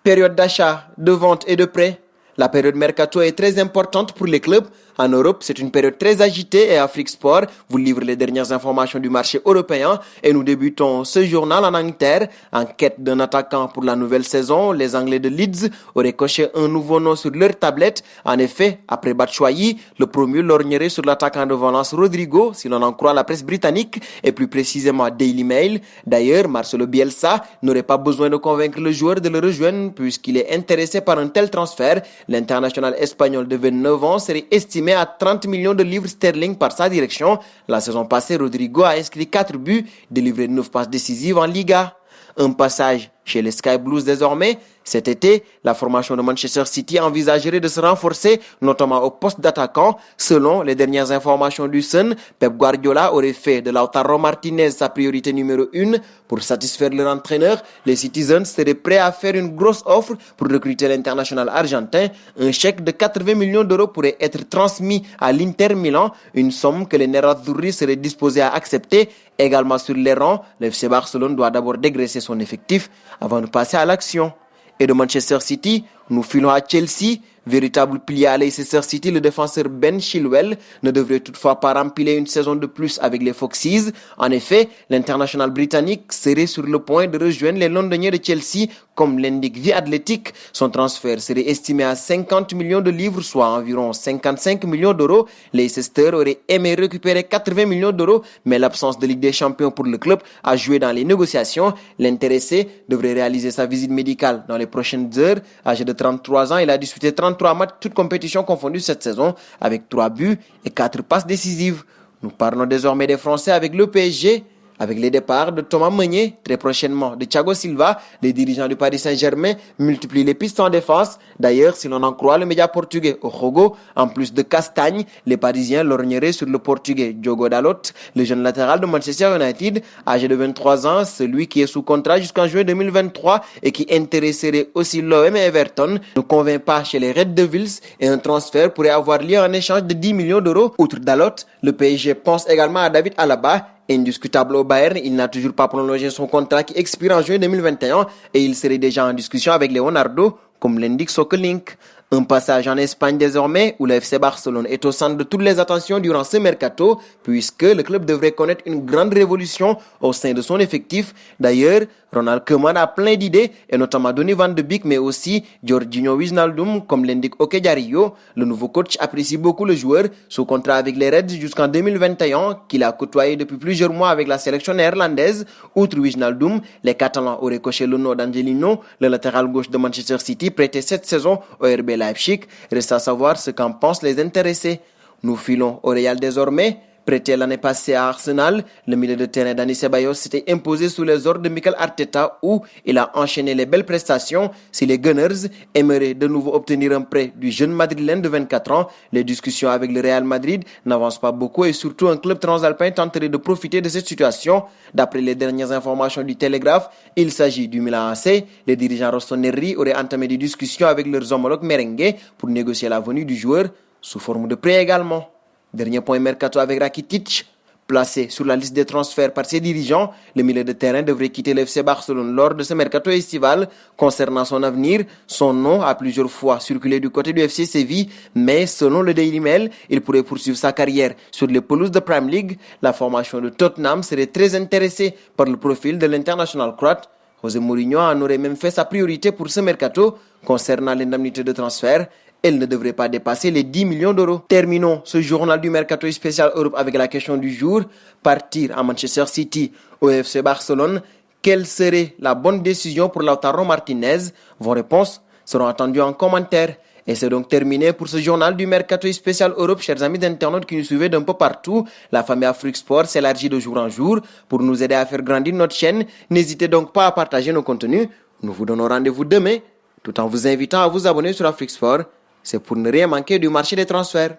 Période d'achat, de vente et de prêt. La période mercato est très importante pour les clubs. En Europe, c'est une période très agitée et Afrique Sport vous livre les dernières informations du marché européen et nous débutons ce journal en Angleterre. En quête d'un attaquant pour la nouvelle saison, les Anglais de Leeds auraient coché un nouveau nom sur leur tablette. En effet, après Batshuayi, le premier lorgnerait sur l'attaquant de Valence Rodrigo, si l'on en croit la presse britannique et plus précisément Daily Mail. D'ailleurs, Marcelo Bielsa n'aurait pas besoin de convaincre le joueur de le rejoindre puisqu'il est intéressé par un tel transfert. L'international espagnol de 29 ans serait estimé à 30 millions de livres sterling par sa direction. La saison passée, Rodrigo a inscrit 4 buts, délivré 9 passes décisives en Liga. Un passage chez les Sky Blues désormais. Cet été, la formation de Manchester City envisagerait de se renforcer, notamment au poste d'attaquant. Selon les dernières informations du Sun, Pep Guardiola aurait fait de Lautaro Martinez sa priorité numéro 1. Pour satisfaire leur entraîneur, les Citizens seraient prêts à faire une grosse offre pour recruter l'international argentin. Un chèque de 80 millions d'euros pourrait être transmis à l'Inter Milan, une somme que les Nerazzurri seraient disposés à accepter. Également sur les rangs, l'FC Barcelone doit d'abord dégraisser son effectif avant de passer à l'action. Et de Manchester City, nous filons à Chelsea. Véritable pilier à Leicester City, le défenseur Ben Chilwell ne devrait toutefois pas remplir une saison de plus avec les Foxes. En effet, l'international britannique serait sur le point de rejoindre les Londoniens de Chelsea, comme l'indique The Athletic. Son transfert serait estimé à 50 millions de livres, soit environ 55 millions d'euros. Leicester aurait aimé récupérer 80 millions d'euros, mais l'absence de Ligue des Champions pour le club a joué dans les négociations. L'intéressé devrait réaliser sa visite médicale dans les prochaines heures. Âgé de 33 ans, il a disputé 33 matchs, toutes compétitions confondues cette saison, avec 3 buts et 4 passes décisives. Nous parlons désormais des Français avec le PSG. Avec les départs de Thomas Meunier, très prochainement de Thiago Silva, les dirigeants du Paris Saint-Germain multiplient les pistes en défense. D'ailleurs, si l'on en croit le média portugais Ojogo, en plus de Castagne, les Parisiens lorgneraient sur le portugais Diogo Dalot, le jeune latéral de Manchester United, âgé de 23 ans, celui qui est sous contrat jusqu'en juin 2023 et qui intéresserait aussi l'OM et Everton, ne convainc pas chez les Red Devils et un transfert pourrait avoir lieu en échange de 10 millions d'euros. Outre Dalot, le PSG pense également à David Alaba. Indiscutable au Bayern, il n'a toujours pas prolongé son contrat qui expire en juin 2021 et il serait déjà en discussion avec Leonardo, comme l'indique Soccerlink. Un passage en Espagne désormais, où le FC Barcelone est au centre de toutes les attentions durant ce mercato, puisque le club devrait connaître une grande révolution au sein de son effectif. D'ailleurs, Ronald Koeman a plein d'idées, et notamment Donny van de Beek, mais aussi Jorginho Wijnaldum, comme l'indique Oke Diario. Le nouveau coach apprécie beaucoup le joueur, sous contrat avec les Reds jusqu'en 2021, qu'il a côtoyé depuis plusieurs mois avec la sélection néerlandaise. Outre Wijnaldum, les Catalans auraient coché le nom d'Angelino, le latéral gauche de Manchester City, prêté cette saison au RB Leipzig. Reste à savoir ce qu'en pensent les intéressés. Nous filons au Real désormais. Prêté l'année passée à Arsenal, le milieu de terrain Dani Ceballos s'était imposé sous les ordres de Mikel Arteta où il a enchaîné les belles prestations. Si les Gunners aimeraient de nouveau obtenir un prêt du jeune Madrilène de 24 ans, les discussions avec le Real Madrid n'avancent pas beaucoup et surtout un club transalpin tenterait de profiter de cette situation. D'après les dernières informations du Télégraphe, il s'agit du Milan AC. Les dirigeants rossoneri auraient entamé des discussions avec leurs homologues merengues pour négocier la venue du joueur sous forme de prêt également. Dernier point mercato avec Rakitic. Placé sur la liste des transferts par ses dirigeants, le milieu de terrain devrait quitter le FC Barcelone lors de ce mercato estival. Concernant son avenir, son nom a plusieurs fois circulé du côté du FC Séville, mais selon le Daily Mail, il pourrait poursuivre sa carrière sur les pelouses de Premier League. La formation de Tottenham serait très intéressée par le profil de l'international croate. José Mourinho en aurait même fait sa priorité pour ce mercato. Concernant l'indemnité de transfert, elle ne devrait pas dépasser les 10 millions d'euros. Terminons ce journal du Mercato spécial Europe avec la question du jour. Partir à Manchester City au FC Barcelone, quelle serait la bonne décision pour Lautaro Martinez? Vos réponses seront attendues en commentaire. Et c'est donc terminé pour ce journal du Mercato spécial Europe, chers amis d'internautes qui nous suivez d'un peu partout. La famille Afrique Sport s'élargit de jour en jour. Pour nous aider à faire grandir notre chaîne, n'hésitez donc pas à partager nos contenus. Nous vous donnons rendez-vous demain, tout en vous invitant à vous abonner sur Afrique Sport. C'est pour ne rien manquer du marché des transferts.